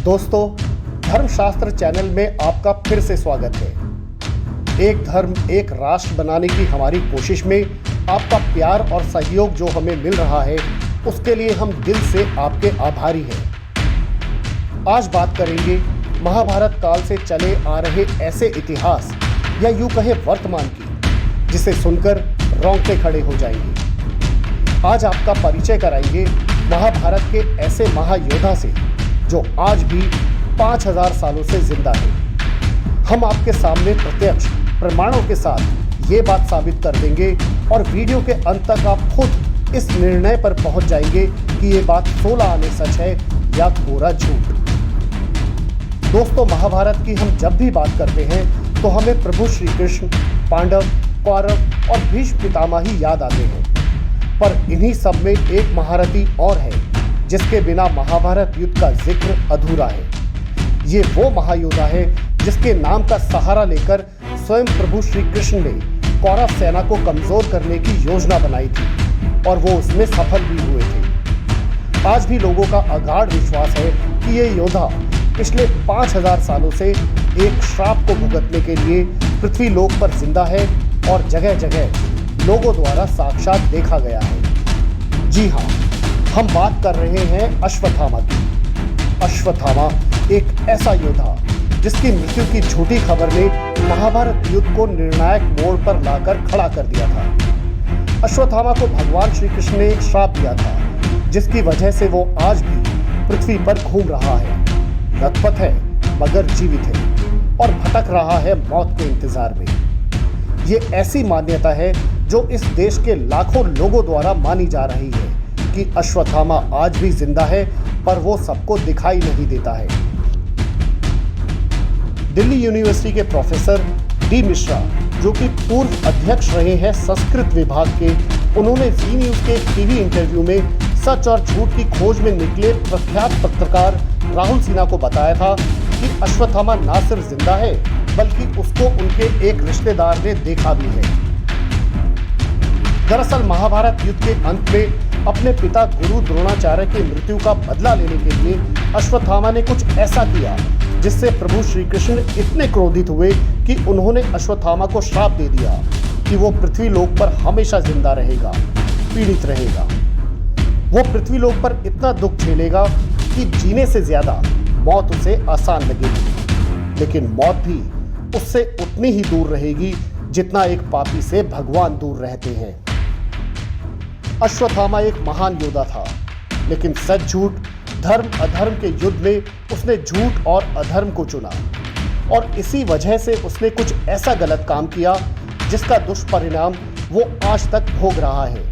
दोस्तों, धर्मशास्त्र चैनल में आपका फिर से स्वागत है। एक धर्म एक राष्ट्र बनाने की हमारी कोशिश में आपका प्यार और सहयोग जो हमें मिल रहा है, उसके लिए हम दिल से आपके आभारी हैं। आज बात करेंगे महाभारत काल से चले आ रहे ऐसे इतिहास या यूं कहे वर्तमान की, जिसे सुनकर रोंगटे खड़े हो जाएंगे। आज आपका परिचय कराएंगे महाभारत के ऐसे महायोद्धा से जो आज भी 5000 सालों से जिंदा है। हम आपके सामने प्रत्यक्ष प्रमाणों के साथ ये बात साबित कर देंगे और वीडियो के अंत तक आप खुद इस निर्णय पर पहुंच जाएंगे कि ये बात 16 आने सच है या कोरा झूठ। दोस्तों, महाभारत की हम जब भी बात करते हैं तो हमें प्रभु श्री कृष्ण, पांडव, कौरव और भीष्म पितामह ही याद आते हैं। पर इन्हीं सब में एक महारथी और है जिसके बिना महाभारत युद्ध का जिक्र अधूरा है। ये वो महायोद्धा है जिसके नाम का सहारा लेकर स्वयं प्रभु श्री कृष्ण ने कौरव सेना को कमजोर करने की योजना बनाई थी और वो उसमें सफल भी हुए थे। आज भी लोगों का अगाध विश्वास है कि ये योद्धा पिछले 5000 सालों से एक श्राप को भुगतने के लिए पृथ्वी लोक पर जिंदा है और जगह जगह लोगों द्वारा साक्षात देखा गया है। जी हाँ, हम बात कर रहे हैं अश्वत्थामा की। अश्वत्थामा एक ऐसा योद्धा जिसकी मृत्यु की झूठी खबर ने महाभारत युद्ध को निर्णायक मोड़ पर लाकर खड़ा कर दिया था। अश्वत्थामा को भगवान श्री कृष्ण ने एक श्राप दिया था, जिसकी वजह से वो आज भी पृथ्वी पर घूम रहा है, लथपथ है मगर जीवित है और भटक रहा है मौत के इंतजार में। ये ऐसी मान्यता है जो इस देश के लाखों लोगों द्वारा मानी जा रही है कि अश्वत्थामा आज भी जिंदा है, पर वो सबको दिखाई नहीं देता है। दिल्ली यूनिवर्सिटी के प्रोफेसर डी मिश्रा, जो कि पूर्व अध्यक्ष रहे हैं संस्कृत विभाग के, उन्होंने जी न्यूज के टीवी इंटरव्यू में सच और झूठ की खोज में निकले प्रख्यात पत्रकार राहुल सिन्हा को बताया था कि अश्वत्थामा न सिर्फ जिंदा है बल्कि उसको उनके एक रिश्तेदार ने देखा भी है। दरअसल महाभारत युद्ध के अंत में अपने पिता गुरु द्रोणाचार्य की मृत्यु का बदला लेने के लिए अश्वत्थामा ने कुछ ऐसा किया जिससे प्रभु श्री कृष्ण इतने क्रोधित हुए कि उन्होंने अश्वत्थामा को श्राप दे दिया कि वो पृथ्वी लोक पर हमेशा जिंदा रहेगा, पीड़ित रहेगा। वो पृथ्वी लोक पर इतना दुख झेलेगा कि जीने से ज्यादा मौत उसे आसान लगेगी, लेकिन मौत भी उससे उतनी ही दूर रहेगी जितना एक पापी से भगवान दूर रहते हैं। अश्वत्थामा एक महान योद्धा था, लेकिन सच झूठ, धर्म अधर्म के युद्ध में उसने झूठ और अधर्म को चुना और इसी वजह से उसने कुछ ऐसा गलत काम किया जिसका दुष्परिणाम वो आज तक भोग रहा है।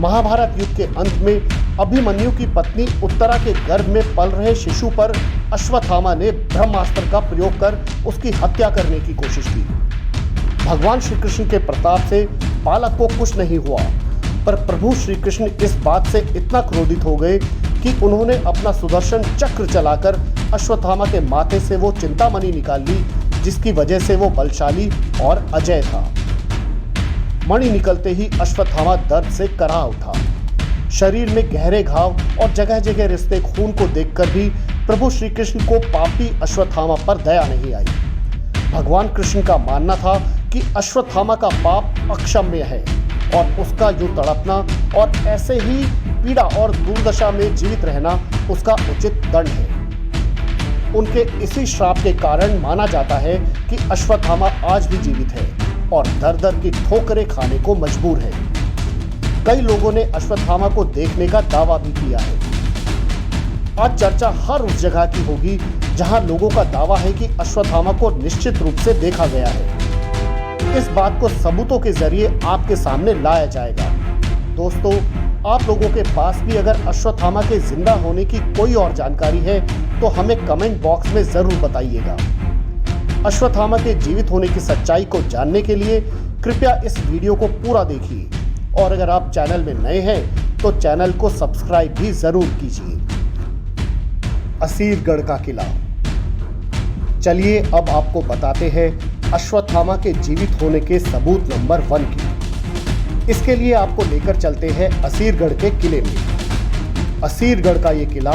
महाभारत युद्ध के अंत में अभिमन्यु की पत्नी उत्तरा के गर्भ में पल रहे शिशु पर अश्वत्थामा ने ब्रह्मास्त्र का प्रयोग कर उसकी हत्या करने की कोशिश की। भगवान श्री कृष्ण के प्रताप से बालक को कुछ नहीं हुआ, पर प्रभु श्री कृष्ण इस बात से इतना क्रोधित हो गए कि उन्होंने अपना सुदर्शन चक्र चलाकर अश्वत्थामा के माथे से वो चिंतामणि निकाल ली, जिसकी वजह से वो बलशाली और अजय था। मणि निकलते ही अश्वत्थामा दर्द से कराह उठा। शरीर में गहरे घाव और जगह जगह रिसते खून को देखकर भी प्रभु श्री कृष्ण को पापी अश्वत्थामा पर दया नहीं आई। भगवान कृष्ण का मानना था कि अश्वत्थामा का पाप अक्षम्य है और उसका यूं तड़पना और ऐसे ही पीड़ा और दुर्दशा में जीवित रहना उसका उचित दंड है। उनके इसी श्राप के कारण माना जाता है कि अश्वत्थामा आज भी जीवित है और दर दर की ठोकरें खाने को मजबूर है। कई लोगों ने अश्वत्थामा को देखने का दावा भी किया है। आज चर्चा हर उस जगह की होगी जहां लोगों का दावा है कि अश्वत्थामा को निश्चित रूप से देखा गया है। इस बात को सबूतों के जरिए आपके सामने लाया जाएगा। दोस्तों, आप लोगों के पास भी अगर अश्वत्थामा के जिंदा होने की कोई और जानकारी है तो हमें कमेंट बॉक्स में जरूर बताइएगा। अश्वत्थामा के जीवित होने की सच्चाई को जानने के लिए कृपया इस वीडियो को पूरा देखिए और अगर आप चैनल में नए हैं तो चैनल को सब्सक्राइब भी जरूर कीजिए। असीरगढ़ का किला। चलिए अब आपको बताते हैं अश्वत्थामा के जीवित होने के सबूत नंबर 1 की। इसके लिए आपको लेकर चलते हैं असीरगढ़ के किले में। असीरगढ़ का ये किला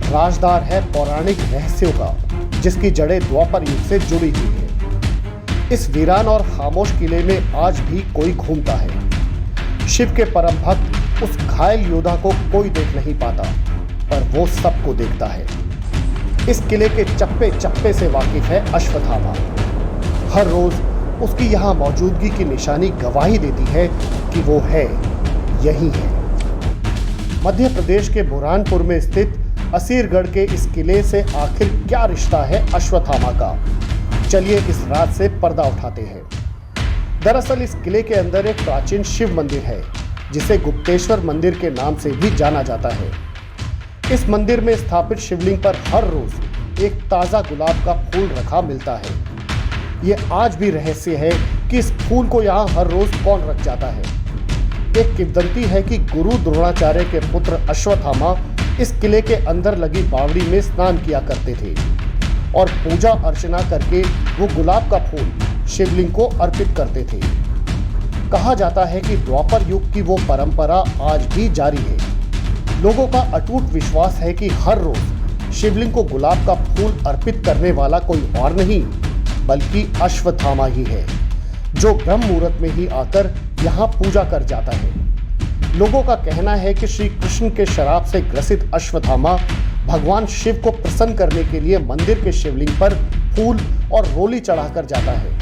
राजदार है पौराणिक रहस्यों का, जिसकी जड़ें द्वापर युग से जुड़ी हुई है। इस वीरान और खामोश किले में आज भी कोई घूमता है। शिव के परम भक्त उस घायल योद्धा को कोई देख नहीं पाता, पर वो सबको देखता है। इस किले के चप्पे चप्पे से वाकिफ है अश्वत्थामा। हर रोज उसकी यहाँ मौजूदगी की निशानी गवाही देती है कि वो है, यही है। मध्य प्रदेश के बुरहानपुर में स्थित असीरगढ़ के इस किले से आखिर क्या रिश्ता है अश्वत्थामा का? चलिए इस रात से पर्दा उठाते हैं। दरअसल इस किले के अंदर एक प्राचीन शिव मंदिर है, जिसे गुप्तेश्वर मंदिर के नाम से भी जाना जाता है। इस मंदिर में स्थापित शिवलिंग पर हर रोज एक ताजा गुलाब का फूल रखा मिलता है। ये आज भी रहस्य है कि इस फूल को यहाँ हर रोज कौन रख जाता है। एक किंवदंती है कि गुरु द्रोणाचार्य के पुत्र अश्वत्थामा इस किले के अंदर लगी बावड़ी में स्नान किया करते थे और पूजा अर्चना करके वो गुलाब का फूल शिवलिंग को अर्पित करते थे। कहा जाता है कि द्वापर युग की वो परंपरा आज भी जारी है। लोगों का अटूट विश्वास है कि हर रोज शिवलिंग को गुलाब का फूल अर्पित करने वाला कोई और नहीं बल्कि अश्वत्थामा ही है, जो ब्रह्म मुहूर्त में ही आकर यहाँ पूजा कर जाता है। लोगों का कहना है कि श्री कृष्ण के शराब से ग्रसित अश्वत्थामा भगवान शिव को प्रसन्न करने के लिए मंदिर के शिवलिंग पर फूल और रोली चढ़ाकर जाता है।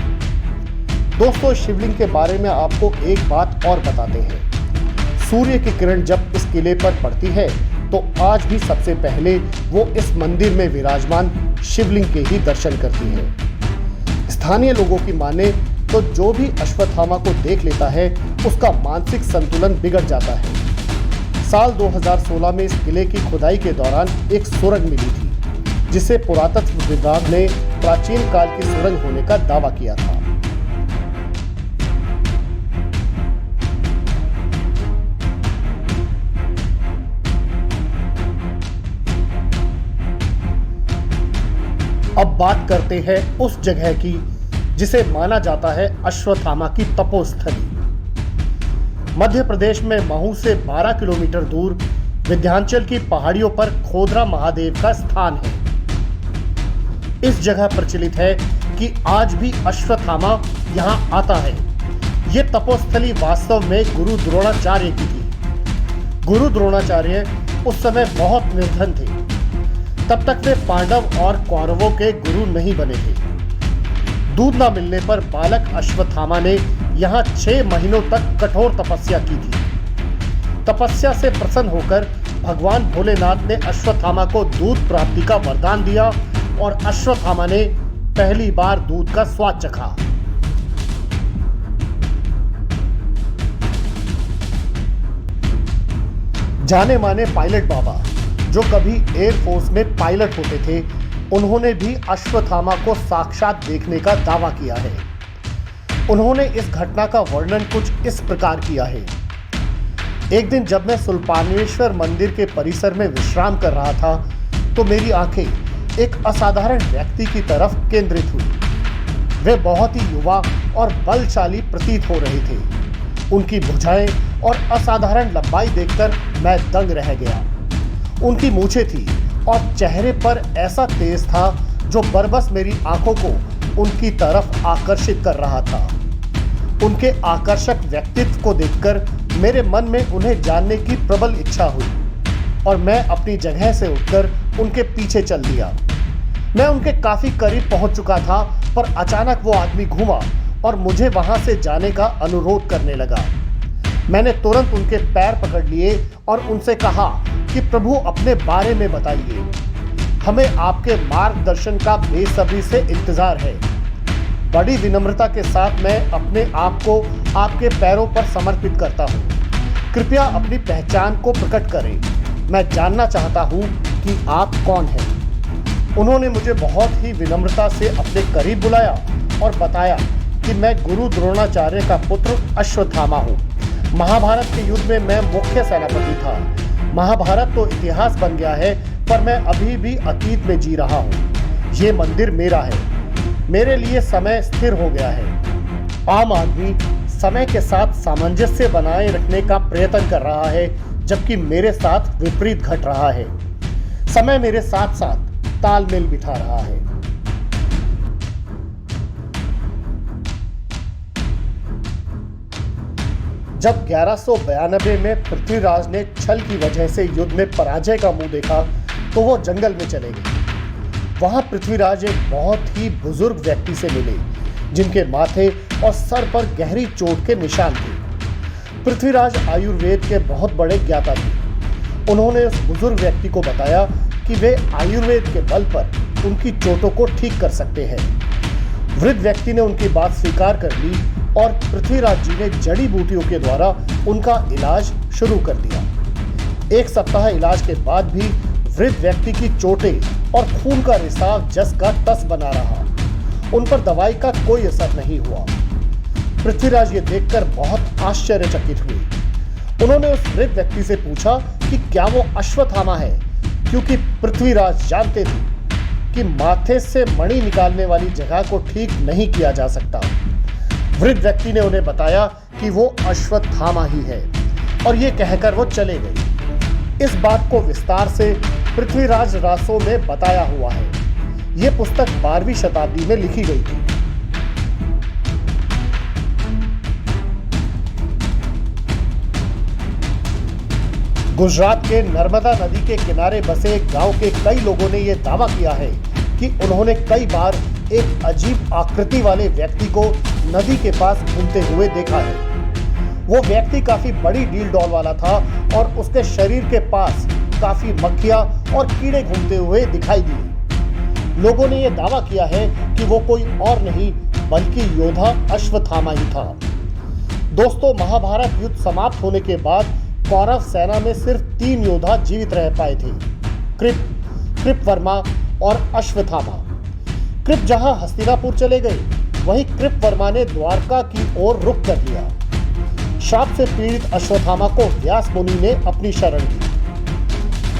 दोस्तों, शिवलिंग के बारे में आपको एक बात और बताते हैं। सूर्य की किरण जब इस किले पर पड़ती है तो आज भी सबसे पहले वो इस मंदिर में विराजमान शिवलिंग के ही दर्शन करती है। स्थानीय लोगों की माने तो जो भी अश्वत्थामा को देख लेता है उसका मानसिक संतुलन बिगड़ जाता है। साल 2016 में इस किले की खुदाई के दौरान एक सुरंग मिली थी, जिसे पुरातत्व विभाग ने प्राचीन काल की सुरंग होने का दावा किया था। अब बात करते हैं उस जगह की जिसे माना जाता है अश्वत्थामा की तपोस्थली। मध्य प्रदेश में महू से 12 किलोमीटर दूर विंध्याचल की पहाड़ियों पर खोदरा महादेव का स्थान है। इस जगह प्रचलित है कि आज भी अश्वत्थामा यहाँ आता है। ये तपोस्थली वास्तव में गुरु द्रोणाचार्य की थी। गुरु द्रोणाचार्य उस समय बहुत निर्धन थे। तब तक वे पांडव और कौरवों के गुरु नहीं बने थे। दूध न मिलने पर बालक अश्वत्थामा ने यहाँ 6 महीनों तक कठोर तपस्या की थी। तपस्या से प्रसन्न होकर भगवान भोलेनाथ ने अश्वत्थामा को दूध प्राप्ति का वरदान दिया और अश्वत्थामा ने पहली बार दूध का स्वाद चखा। जाने माने पायलट बाबा, जो कभी एयरफोर्स में पायलट होते थे, उन्होंने भी अश्वत्थामा को साक्षात देखने का दावा किया है। उन्होंने इस घटना का वर्णन कुछ इस प्रकार किया है। एक दिन जब मैं सुल्पानेश्वर मंदिर के परिसर में विश्राम कर रहा था तो मेरी आंखें एक असाधारण व्यक्ति की तरफ केंद्रित हुई। वे बहुत ही युवा और बलशाली प्रतीत हो रहे थे। उनकी भुजाएं और असाधारण लंबाई देखकर मैं दंग रह गया। उनकी मूछें थी और चेहरे पर ऐसा तेज था जो बरबस मेरी आंखों को उनकी तरफ आकर्षित कर रहा था। उनके आकर्षक व्यक्तित्व को देखकर मेरे मन में उन्हें जानने की प्रबल इच्छा हुई और मैं अपनी जगह से उठकर उनके पीछे चल दिया। मैं उनके काफी करीब पहुंच चुका था, पर अचानक वो आदमी घूमा और मुझे वहां से जाने का अनुरोध करने लगा। मैंने तुरंत उनके पैर पकड़ लिए और उनसे कहा कि प्रभु अपने बारे में बताइए, हमें आपके मार्गदर्शन का बेसब्री से इंतजार है। बड़ी विनम्रता के साथ मैं अपने आप को आपके पैरों पर समर्पित करता हूँ। कृपया अपनी पहचान को प्रकट करें। मैं जानना चाहता हूँ कि आप कौन हैं। उन्होंने मुझे बहुत ही विनम्रता से अपने करीब बुलाया और बताया कि मैं गुरु द्रोणाचार्य का पुत्र अश्वत्थामा हूँ। महाभारत के युद्ध में मैं मुख्य सेनापति था। महाभारत तो इतिहास बन गया है, पर मैं अभी भी अतीत में जी रहा हूँ। ये मंदिर मेरा है। मेरे लिए समय स्थिर हो गया है। आम आदमी समय के साथ सामंजस्य बनाए रखने का प्रयत्न कर रहा है, जबकि मेरे साथ विपरीत घट रहा है। समय मेरे साथ साथ तालमेल बिठा रहा है। जब 1192 में पृथ्वीराज ने छल की वजह से युद्ध में पराजय का मुंह देखा तो वो जंगल में चले गए। वहां पृथ्वीराज एक बहुत ही बुजुर्ग व्यक्ति से मिले जिनके माथे और सर पर गहरी चोट के निशान थे। पृथ्वीराज आयुर्वेद के बहुत बड़े ज्ञाता थे। उन्होंने उस बुजुर्ग व्यक्ति को बताया कि वे आयुर्वेद के बल पर उनकी चोटों को ठीक कर सकते हैं। वृद्ध व्यक्ति ने उनकी बात स्वीकार कर ली और पृथ्वीराज जी ने जड़ी बूटियों के द्वारा उनका इलाज शुरू कर दिया। 1 सप्ताह इलाज के बाद भी वृद्ध व्यक्ति की चोटें और खून का रिसाव जस का तस बना रहा। उन पर दवाई का कोई असर नहीं हुआ। पृथ्वीराज ये देखकर बहुत आश्चर्यचकित हुए। उन्होंने उस वृद्ध व्यक्ति से पूछा कि क्या वो अश्वत्थामा है, क्योंकि पृथ्वीराज जानते थे कि माथे से मणि निकालने वाली जगह को ठीक नहीं किया जा सकता। वृद्ध व्यक्ति ने उन्हें बताया कि वो अश्वत्थामा ही है और ये कहकर वो चले गए। इस बात को विस्तार से पृथ्वीराज रासों में बताया हुआ है। ये पुस्तक 12वीं शताब्दी में लिखी गई थी। गुजरात के नर्मदा नदी के किनारे बसे एक गांव के कई लोगों ने यह दावा किया है कि उन्होंने कई बार एक अजीब आकृति वाले व्यक्ति को नदी के पास घूमते हुए देखा है। वो व्यक्ति काफी बड़ी डील डॉल वाला था और उसके शरीर के पास काफी मक्खियां और कीड़े घूमते हुए दिखाई दिए। लोगों ने यह दावा किया है कि वो कोई और नहीं बल्कि योद्धा अश्वत्थामा ही था। दोस्तों, महाभारत युद्ध समाप्त होने के बाद कौरव सेना में सिर्फ 3 योद्धा जीवित रह पाए थे, कृपवर्मा और अश्वत्थामा। कृप जहां हस्तिनापुर चले गए, वहीं कृपवर्मा ने द्वारका की ओर रुख कर लिया। शाप से पीड़ित अश्वत्थामा को व्यास मुनि ने अपनी शरण दी।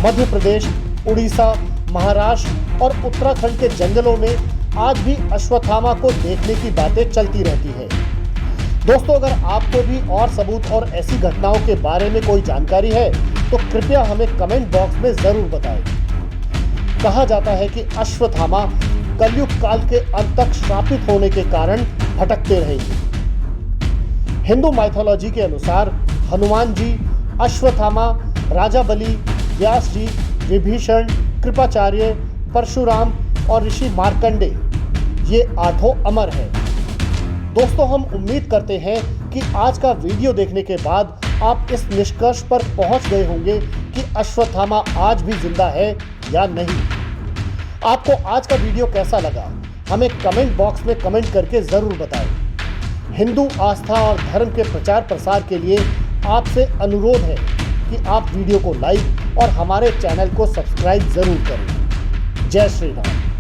मध्य प्रदेश, उड़ीसा, महाराष्ट्र और उत्तराखंड के जंगलों में आज भी अश्वत्थामा को देखने की बातें चलती रहती है। दोस्तों, अगर आपको भी और सबूत और ऐसी घटनाओं के बारे में कोई जानकारी है तो कृपया हमें कमेंट बॉक्स में जरूर बताएं। कहा जाता है कि अश्वत्थामा कलयुग काल के अंत तक श्रापित होने के कारण भटकते रहेंगे। हिंदू माइथोलॉजी के अनुसार हनुमान जी, अश्वत्थामा, राजा बलि, व्यास जी, विभीषण, कृपाचार्य, परशुराम और ऋषि मार्कंडे ये 8 अमर हैं। दोस्तों, हम उम्मीद करते हैं कि आज का वीडियो देखने के बाद आप इस निष्कर्ष पर पहुंच गए होंगे कि अश्वत्थामा आज भी जिंदा है या नहीं। आपको आज का वीडियो कैसा लगा, हमें कमेंट बॉक्स में कमेंट करके जरूर बताएं। हिंदू आस्था और धर्म के प्रचार प्रसार के लिए आपसे अनुरोध है कि आप वीडियो को लाइक और हमारे चैनल को सब्सक्राइब जरूर करें। जय श्री राम।